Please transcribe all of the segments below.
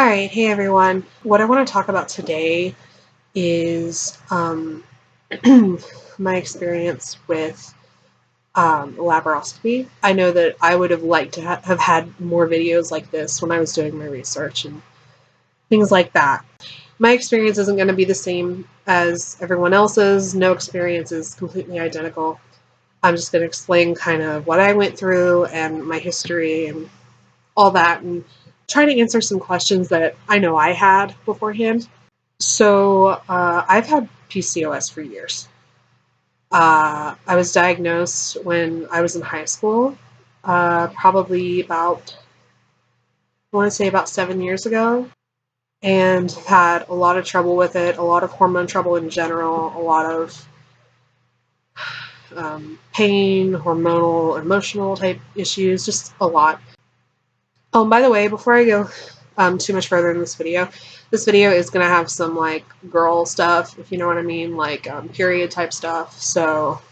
Alright, hey everyone. What I want to talk about today is my experience with laparoscopy. I know that I would have liked to have had more videos like this when I was doing my research and things like that. My experience isn't going to be the same as everyone else's. No experience is completely identical. I'm just going to explain kind of what I went through and my history and all that, and try to answer some questions that I know I had beforehand. So I've had PCOS for years. I was diagnosed when I was in high school, probably about, I want to say about 7 years ago, and had a lot of trouble with it, a lot of hormone trouble in general, a lot of pain, hormonal, emotional type issues, just a lot. Oh, and by the way, before I go too much further in this video is going to have some like girl stuff, if you know what I mean, like period type stuff. So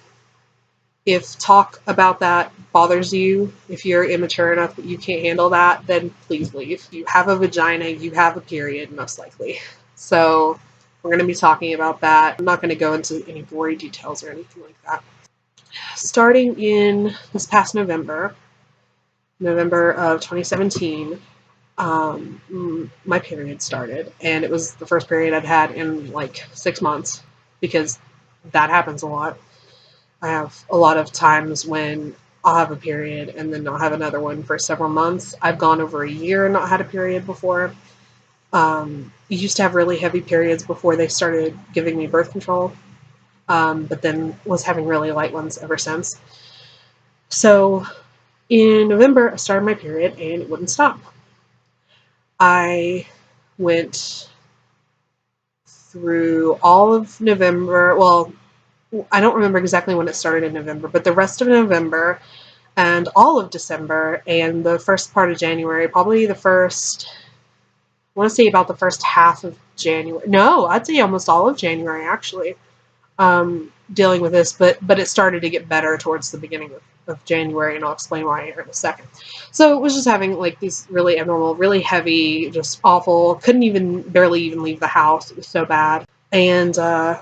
if talk about that bothers you, if you're immature enough that you can't handle that, then please leave. You have a vagina, you have a period, most likely. So we're going to be talking about that. I'm not going to go into any gory details or anything like that. Starting in this past November of 2017, my period started, and it was the first period I'd had in like 6 months, because that happens a lot. I have a lot of times when I'll have a period and then I'll have another one for several months. I've gone over a year and not had a period before. Used to have really heavy periods before they started giving me birth control, but then was having really light ones ever since. So in November, I started my period and it wouldn't stop. I went through all of November. Well, I don't remember exactly when it started in November, but the rest of November and all of December and the first part of January, probably the first, I want to say about the first half of January. No, I'd say almost all of January, actually, dealing with this, but it started to get better towards the beginning of January, and I'll explain why here in a second. So it was just having like these really abnormal, really heavy, just awful, barely even leave the house. It was so bad. And I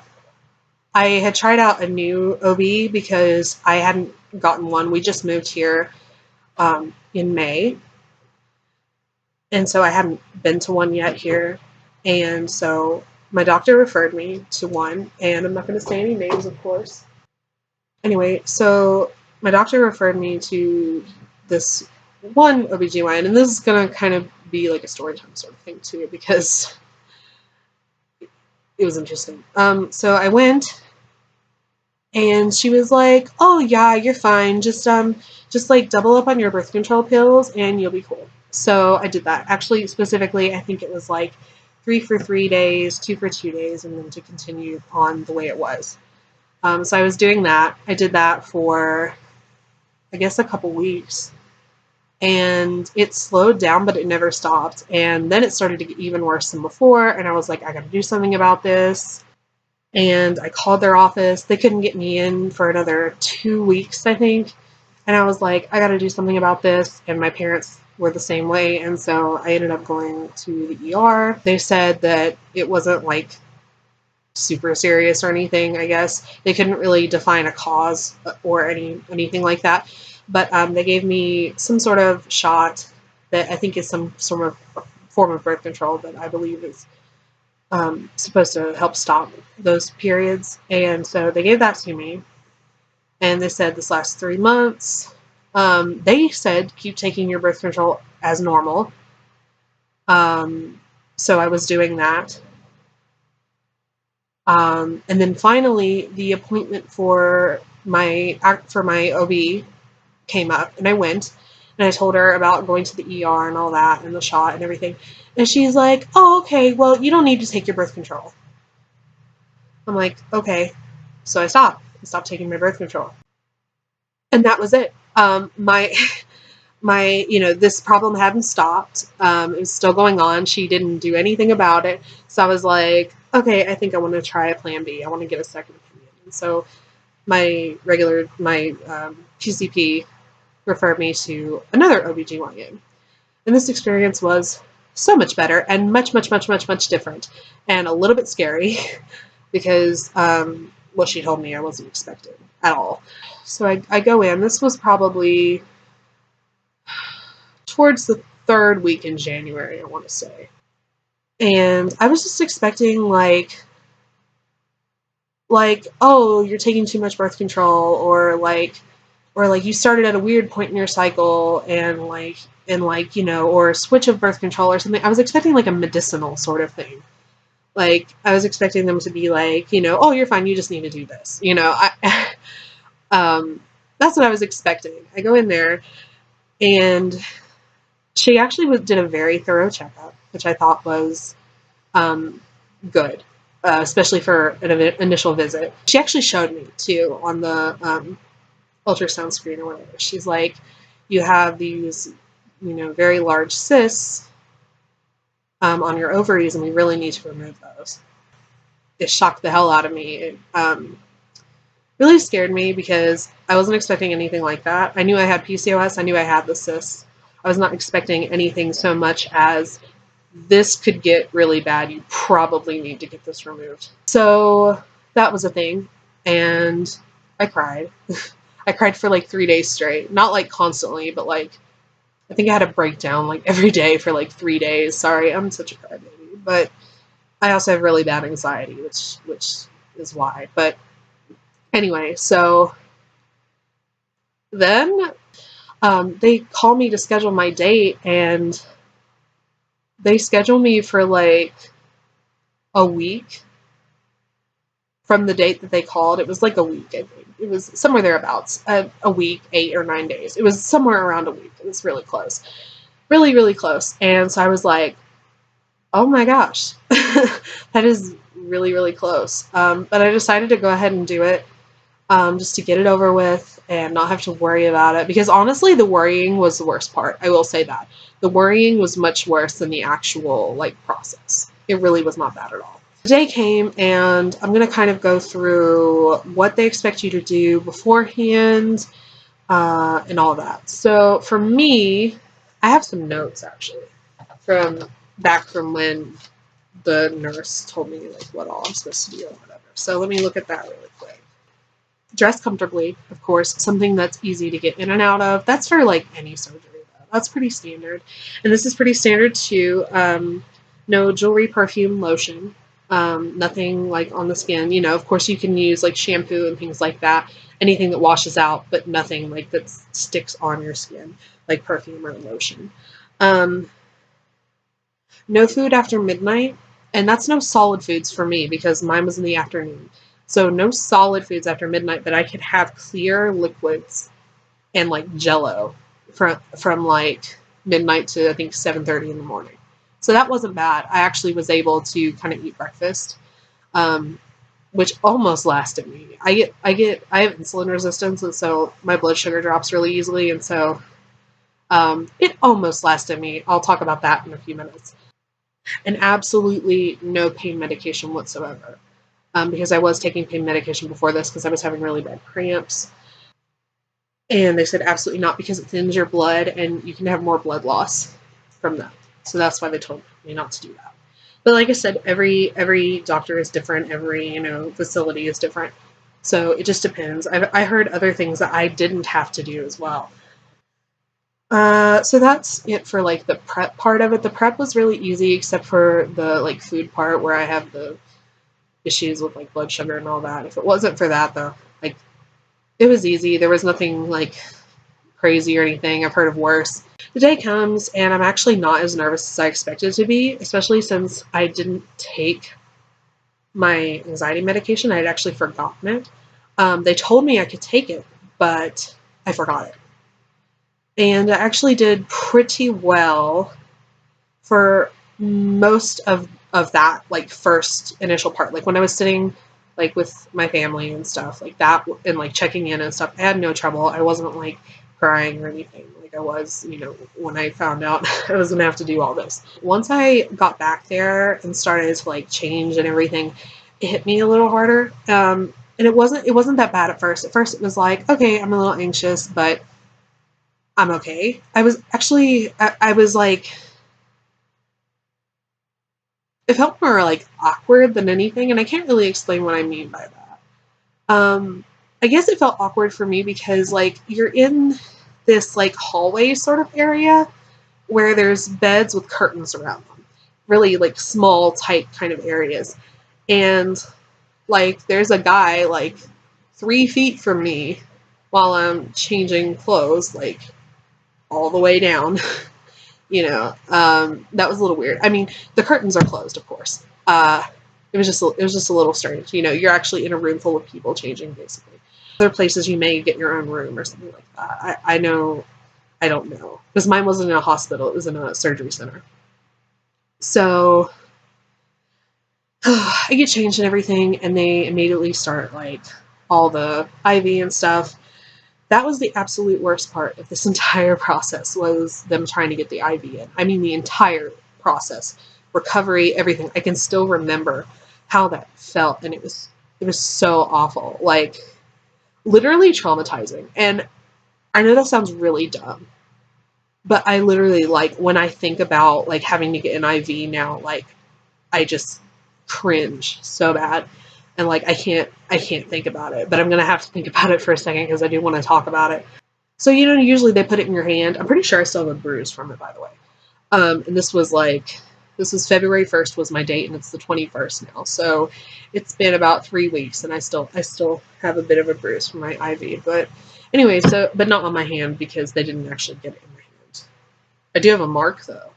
had tried out a new OB because I hadn't gotten one. We just moved here in May, and so I hadn't been to one yet here. And so my doctor referred me to one, and I'm not going to say any names, of course. Anyway, so my doctor referred me to this one OBGYN, and this is going to kind of be like a story time sort of thing too, because it was interesting. So I went, and she was like, "Oh yeah, you're fine. Just like double up on your birth control pills and you'll be cool." So I did that. Actually, specifically, I think it was like 3 for 3 days, 2 for 2 days, and then to continue on the way it was. So I was doing that. I did that for, I guess, a couple weeks, and it slowed down, but it never stopped. And then it started to get even worse than before, and I was like, I got to do something about this. And I called their office. They couldn't get me in for another 2 weeks, I think. And I was like, I got to do something about this. And my parents were the same way. And so I ended up going to the ER. They said that it wasn't like super serious or anything, I guess. They couldn't really define a cause or anything like that. But they gave me some sort of shot that I think is some sort of form of birth control that I believe is supposed to help stop those periods. And so they gave that to me, and they said this lasts 3 months. They said keep taking your birth control as normal. So I was doing that. And then finally the appointment for my OB came up, and I went, and I told her about going to the ER and all that and the shot and everything. And she's like, "Oh, okay, well, you don't need to take your birth control." I'm like, okay. So I stopped. I stopped taking my birth control. And that was it. This problem hadn't stopped. It was still going on. She didn't do anything about it. So I was like, okay, I think I want to try a plan B. I want to get a second opinion. And so my PCP referred me to another OBGYN. And this experience was so much better and much, much, much, much, much different and a little bit scary because what she told me I wasn't expecting at all. So I go in. This was probably towards the 3rd week in January, I want to say. And I was just expecting like, oh, you're taking too much birth control, or like you started at a weird point in your cycle and you know, or a switch of birth control or something. I was expecting like a medicinal sort of thing. Like I was expecting them to be like, you know, oh, you're fine, you just need to do this. You know, that's what I was expecting. I go in there and she actually did a very thorough checkup, which I thought was good, especially for an initial visit. She actually showed me too on the ultrasound screen or whatever. She's like, you have these, you know, very large cysts on your ovaries, and we really need to remove those. It shocked the hell out of me. It really scared me because I wasn't expecting anything like that. I knew I had PCOS. I knew I had the cysts. I was not expecting anything so much as this could get really bad. You probably need to get this removed. So that was a thing. And I cried. I cried for like 3 days straight. Not like constantly, but like I think I had a breakdown like every day for like 3 days. Sorry, I'm such a crybaby. But I also have really bad anxiety, which is why. But anyway, so then they call me to schedule my date, and they schedule me for like a week from the date that they called. It was like a week, I think. It was somewhere thereabouts, a week, 8 or 9 days. It was somewhere around a week. It was really close. Really, really close. And so I was like, oh my gosh, that is really, really close. But I decided to go ahead and do it just to get it over with and not have to worry about it. Because honestly, the worrying was the worst part. I will say that. The worrying was much worse than the actual like process. It really was not bad at all. The day came, and I'm going to kind of go through what they expect you to do beforehand and all that. So for me, I have some notes actually from back from when the nurse told me like what all I'm supposed to do or whatever. So let me look at that really quick. Dress comfortably, of course, something that's easy to get in and out of. That's for like any surgery though. That's pretty standard. And this is pretty standard too. No jewelry, perfume, lotion. Nothing like on the skin. You know, of course you can use like shampoo and things like that. Anything that washes out, but nothing like that sticks on your skin, like perfume or lotion. No food after midnight, and that's no solid foods for me because mine was in the afternoon. So no solid foods after midnight, but I could have clear liquids and like Jello from like midnight to I think 7:30 in the morning. So that wasn't bad. I actually was able to kind of eat breakfast, which almost lasted me. I have insulin resistance, and so my blood sugar drops really easily, and so it almost lasted me. I'll talk about that in a few minutes. And absolutely no pain medication whatsoever, because I was taking pain medication before this because I was having really bad cramps. And they said absolutely not because it thins your blood and you can have more blood loss from that. So that's why they told me not to do that. But like I said, every doctor is different. Every, you know, facility is different. So it just depends. I heard other things that I didn't have to do as well. So that's it for like the prep part of it. The prep was really easy except for the like food part where I have the issues with like blood sugar and all that. If it wasn't for that though, like it was easy. There was nothing like crazy or anything. I've heard of worse. The day comes and I'm actually not as nervous as I expected to be, especially since I didn't take my anxiety medication. I had actually forgotten it. They told me I could take it, but I forgot it. And I actually did pretty well for most of that, like, first initial part. Like, when I was sitting, like, with my family and stuff, like, that, and, like, checking in and stuff, I had no trouble. I wasn't, like, crying or anything like I was, you know, when I found out I was going to have to do all this. Once I got back there and started to, like, change and everything, it hit me a little harder. And it wasn't that bad at first. At first, it was like, okay, I'm a little anxious, but I'm okay. I was actually, I was like, it felt more like awkward than anything, and I can't really explain what I mean by that. I guess it felt awkward for me because like you're in this like hallway sort of area where there's beds with curtains around them, really like small, tight kind of areas, and like there's a guy like 3 feet from me while I'm changing clothes, like all the way down. That was a little weird. I mean, the curtains are closed, of course. It was just a little strange. You're actually in a room full of people changing, basically. Other places you may get your own room or something like that. I know, I don't know, because mine wasn't in a hospital; it was in a surgery center. So I get changed and everything, and they immediately start like all the IV and stuff. That was the absolute worst part of this entire process, was them trying to get the IV in. I mean, the entire process, recovery, everything. I can still remember how that felt, and it was so awful, like literally traumatizing. And I know that sounds really dumb, but I literally, like, when I think about like having to get an IV now, like I just cringe so bad. And like I can't think about it, but I'm gonna have to think about it for a second because I do want to talk about it. So usually they put it in your hand. I'm pretty sure I still have a bruise from it, by the way. And this was February 1st was my date, and it's the 21st now. So it's been about 3 weeks, and I still have a bit of a bruise from my IV. But anyway, but not on my hand because they didn't actually get it in my hand. I do have a mark though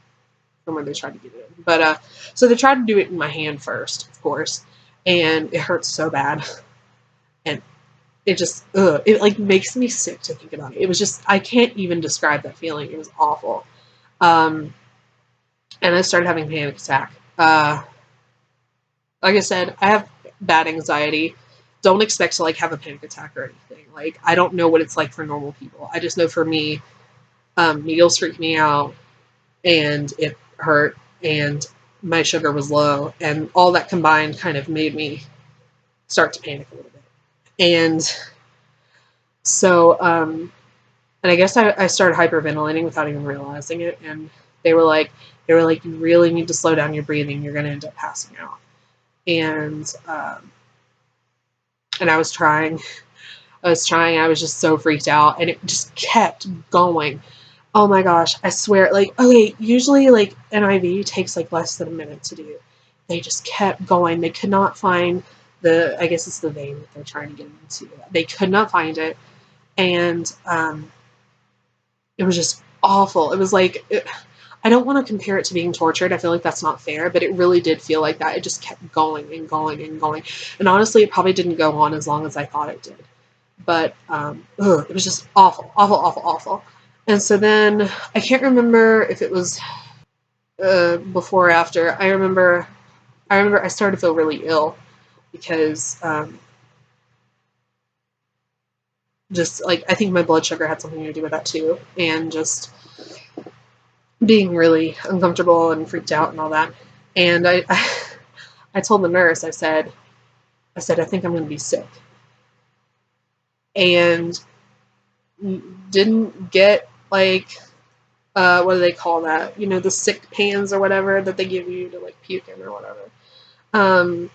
from where they tried to get it in. But so they tried to do it in my hand first, of course, and it hurts so bad, and it just it like makes me sick to think about it. It was just, I can't even describe that feeling. It was awful. And I started having a panic attack. Like I said, I have bad anxiety. Don't expect to like have a panic attack or anything. Like, I don't know what it's like for normal people. I just know for me, needles freaked me out, and it hurt, and my sugar was low, and all that combined kind of made me start to panic a little bit. And so, and I guess I started hyperventilating without even realizing it, and they were like, you really need to slow down your breathing. You're going to end up passing out. And I was trying. I was just so freaked out, and it just kept going. Oh my gosh, I swear, like, okay, usually, like, an IV takes, like, less than a minute to do. They just kept going. They could not find I guess it's the vein that they're trying to get into. They could not find it, and it was just awful. It was like, I don't want to compare it to being tortured. I feel like that's not fair, but it really did feel like that. It just kept going and going and going. And honestly, it probably didn't go on as long as I thought it did. But it was just awful, awful, awful, awful. And so then I can't remember if it was before or after. I remember I started to feel really ill because just like, I think my blood sugar had something to do with that too, and just being really uncomfortable and freaked out and all that. And I told the nurse, I said I think I'm going to be sick, and didn't get like what do they call that? The sick pans or whatever that they give you to like puke in or whatever.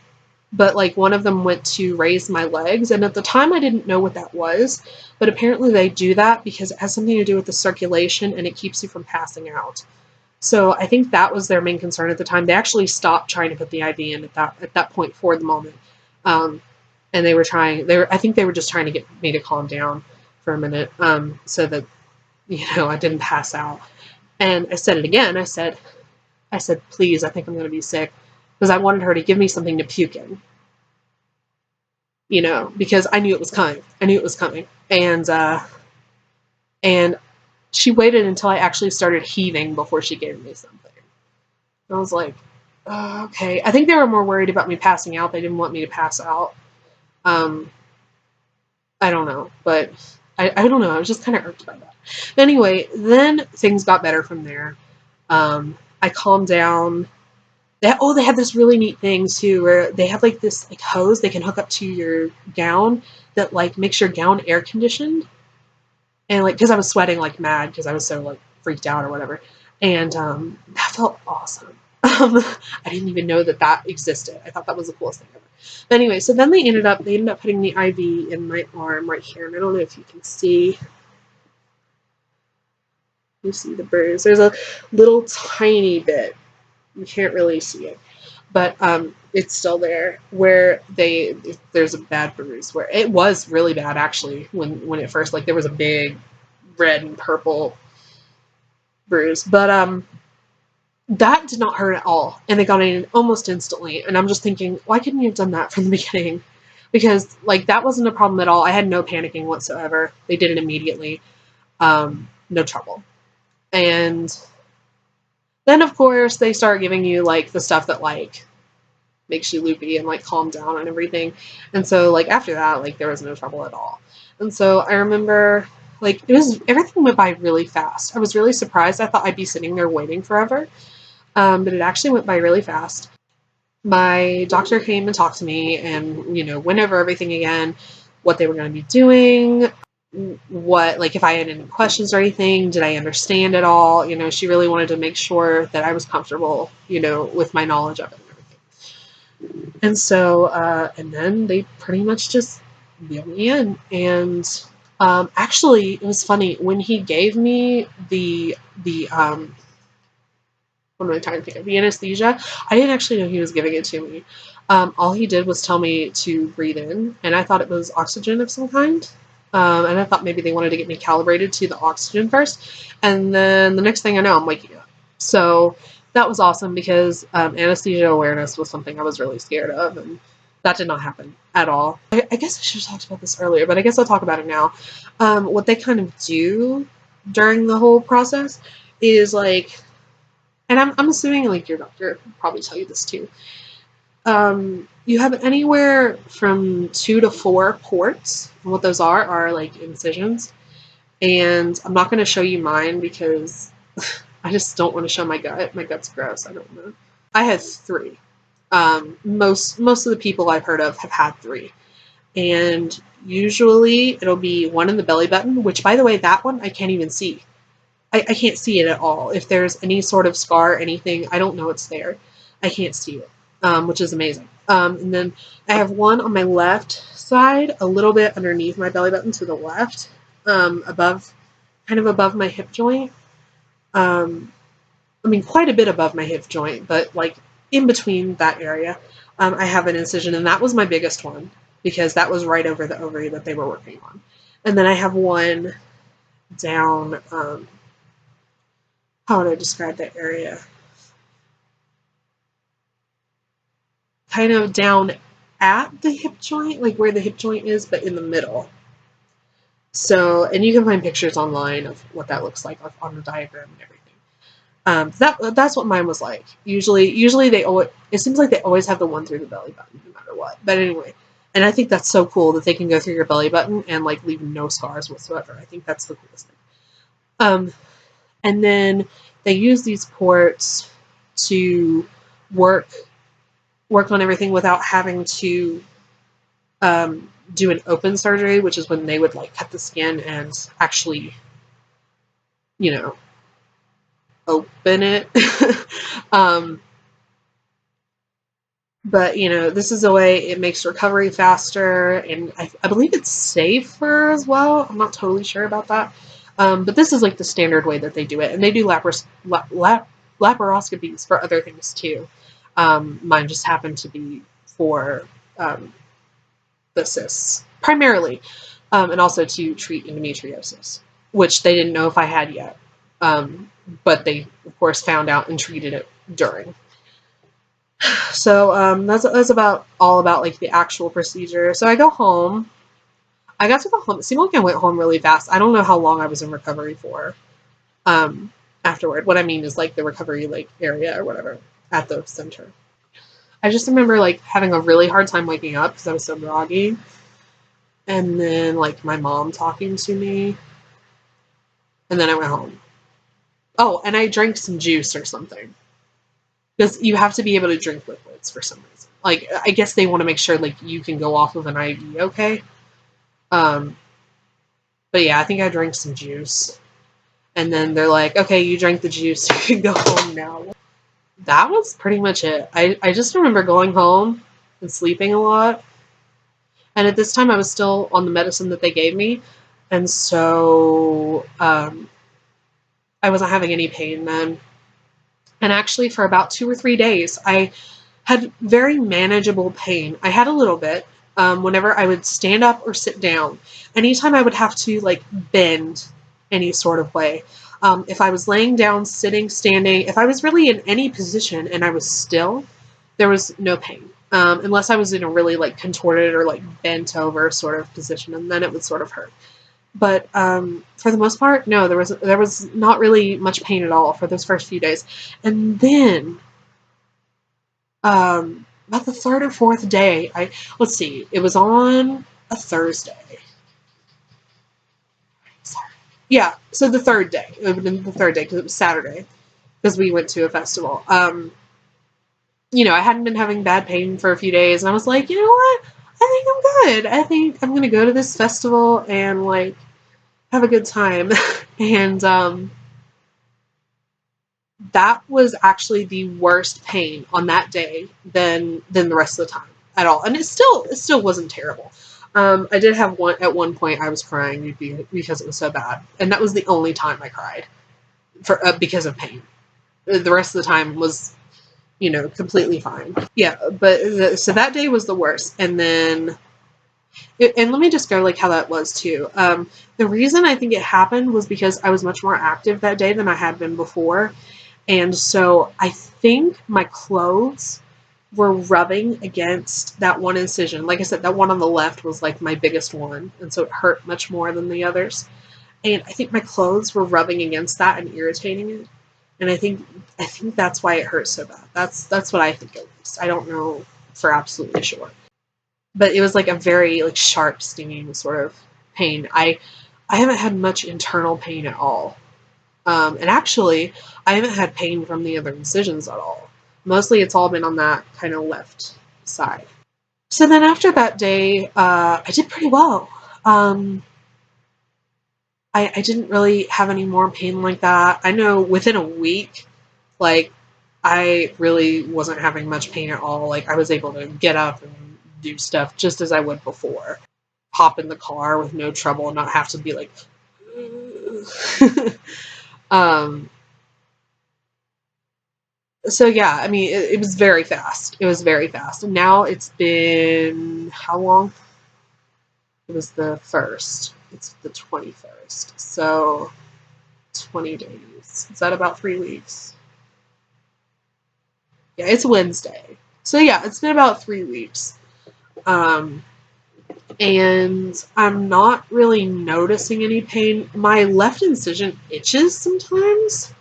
But like one of them went to raise my legs, and at the time I didn't know what that was, but apparently they do that because it has something to do with the circulation and it keeps you from passing out. So I think that was their main concern at the time. They actually stopped trying to put the IV in at that point for the moment. And I think they were just trying to get me to calm down for a minute, so that, I didn't pass out. And I said it again. I said, please, I think I'm going to be sick, because I wanted her to give me something to puke in, because I knew it was coming. And she waited until I actually started heaving before she gave me something. And I was like, oh, okay. I think they were more worried about me passing out. They didn't want me to pass out. I don't know, but I don't know. I was just kind of irked by that. But anyway, then things got better from there. I calmed down. They had this really neat thing too, where they have like this like hose they can hook up to your gown that like makes your gown air conditioned. And like, because I was sweating like mad because I was so like freaked out or whatever, and that felt awesome. I didn't even know that that existed. I thought that was the coolest thing ever. But anyway, so then they ended up putting the IV in my arm right here, and I don't know if you can see. You see the bruise. There's a little tiny bit. You can't really see it, but it's still there. Where there's a bad bruise. Where it was really bad actually when it first, like, there was a big red and purple bruise, but that did not hurt at all, and they got it in almost instantly. And I'm just thinking, why couldn't you have done that from the beginning? Because, like, that wasn't a problem at all. I had no panicking whatsoever. They did it immediately. No trouble. And then, of course, they start giving you, like, the stuff that, like, makes you loopy and, like, calm down and everything. And so, like, after that, like, there was no trouble at all. And so I remember, like, everything went by really fast. I was really surprised. I thought I'd be sitting there waiting forever. But it actually went by really fast. My doctor came and talked to me and, went over everything again, what they were going to be doing, what, like, if I had any questions or anything, did I understand it all? She really wanted to make sure that I was comfortable, with my knowledge of it and everything. And so, and then they pretty much just wheeled me in. And actually, it was funny when he gave me the what am I trying to think of? The anesthesia. I didn't actually know he was giving it to me. All he did was tell me to breathe in, and I thought it was oxygen of some kind. And I thought maybe they wanted to get me calibrated to the oxygen first. And then the next thing I know, I'm waking up. So that was awesome because anesthesia awareness was something I was really scared of, and that did not happen at all. I guess I should have talked about this earlier, but I guess I'll talk about it now. What they kind of do during the whole process is, like, and I'm assuming, like, your doctor will probably tell you this too. You have anywhere from 2 to 4 ports. And what those are like incisions. And I'm not going to show you mine because I just don't want to show my gut. My gut's gross. I don't know. I had 3. Most of the people I've heard of have had 3. And usually it'll be one in the belly button, which, by the way, that one I can't even see. I can't see it at all. If there's any sort of scar, anything, I don't know it's there. I can't see it, which is amazing. And then I have one on my left side, a little bit underneath my belly button to the left, kind of above my hip joint. I mean, quite a bit above my hip joint, but, like, in between that area, I have an incision, and that was my biggest one because that was right over the ovary that they were working on. And then I have one down, how would I describe that area? Kind of down at the hip joint, like where the hip joint is, but in the middle. So, and you can find pictures online of what that looks like on the diagram and everything. That's what mine was like. Usually it seems like they always have the one through the belly button, no matter what. But anyway, and I think that's so cool that they can go through your belly button and, like, leave no scars whatsoever. I think that's the coolest thing. And then they use these ports to work on everything without having to do an open surgery, which is when they would, like, cut the skin and actually, open it. But, this is a way it makes recovery faster, and I believe it's safer as well. I'm not totally sure about that. But this is, like, the standard way that they do it. And they do laparoscopies for other things too. Mine just happened to be for the cysts, primarily, and also to treat endometriosis, which they didn't know if I had yet. But they, of course, found out and treated it during. So that's about all about, like, the actual procedure. So I go home. I got to go home. It seemed like I went home really fast. I don't know how long I was in recovery for afterward. What I mean is, like, the recovery, like, area or whatever at the center. I just remember, like, having a really hard time waking up because I was so groggy. And then, like, my mom talking to me. And then I went home. Oh, and I drank some juice or something. Because you have to be able to drink liquids for some reason. Like, I guess they want to make sure, like, you can go off of an IV, okay? But yeah, I think I drank some juice. And then they're like, okay, you drank the juice, you can go home now. that was pretty much it. I just remember going home and sleeping a lot. And at this time, I was still on the medicine that they gave me. And so I wasn't having any pain then. And actually, for about 2 or 3 days, I had very manageable pain. I had a little bit whenever I would stand up or sit down. Anytime I would have to like bend any sort of way. If I was laying down, sitting, standing, if I was really in any position and I was still, there was no pain. Unless I was in a really like contorted or like bent over sort of position, and then it would sort of hurt. But for the most part, no, there was not really much pain at all for those first few days. And then about the third or fourth day, let's see, it was on a Thursday. Yeah, so the third day. It would have been the third day because it was Saturday because we went to a festival. I hadn't been having bad pain for a few days, and I was like, you know what? I think I'm good. I think I'm gonna go to this festival and like have a good time. And that was actually the worst pain on that day than the rest of the time at all. And it still wasn't terrible. I did have at one point I was crying because it was so bad, and that was the only time I cried because of pain. The rest of the time was, completely fine. Yeah, but so that day was the worst, and then. And let me just go like how that was too. The reason I think it happened was because I was much more active that day than I had been before. And so I think my clothes were rubbing against that one incision. Like I said, that one on the left was like my biggest one. And so it hurt much more than the others. And I think my clothes were rubbing against that and irritating it. And I think that's why it hurt so bad. That's what I think at least. I don't know for absolutely sure. But it was like a very like sharp, stinging sort of pain. I haven't had much internal pain at all. And actually, I haven't had pain from the other incisions at all. Mostly it's all been on that kind of left side. So then after that day, I did pretty well. I didn't really have any more pain like that. I know within a week, like, I really wasn't having much pain at all. Like, I was able to get up and do stuff just as I would before. Hop in the car with no trouble and not have to be like, so yeah, I mean, it was very fast. It was very fast. And now it's been, how long? It was the 1st. It's the 21st. So 20 days. Is that about 3 weeks? Yeah, it's Wednesday. So yeah, it's been about 3 weeks. And I'm not really noticing any pain. My left incision itches sometimes.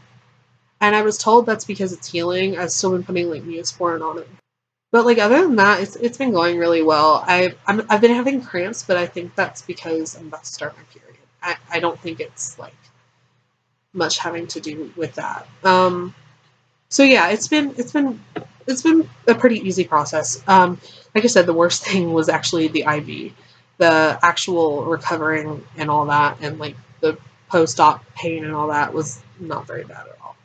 And I was told that's because it's healing. I've still been putting like Neosporin on it. But like other than that, it's been going really well. I've been having cramps, but I think that's because I'm about to start my period. I don't think it's like much having to do with that. So yeah, it's been a pretty easy process. Like I said, the worst thing was actually the IV, the actual recovering and all that, and like the post-op pain and all that was not very bad at all.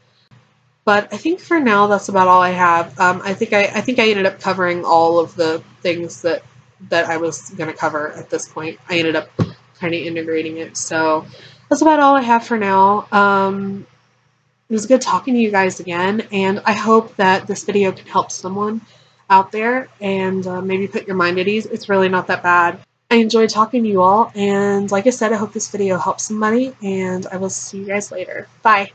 But I think for now that's about all I have. I think I ended up covering all of the things that I was going to cover at this point. I ended up kind of integrating it. So that's about all I have for now. It was good talking to you guys again, and I hope that this video can help someone out there and maybe put your mind at ease. It's really not that bad. I enjoyed talking to you all, and like I said, I hope this video helps somebody, and I will see you guys later. Bye!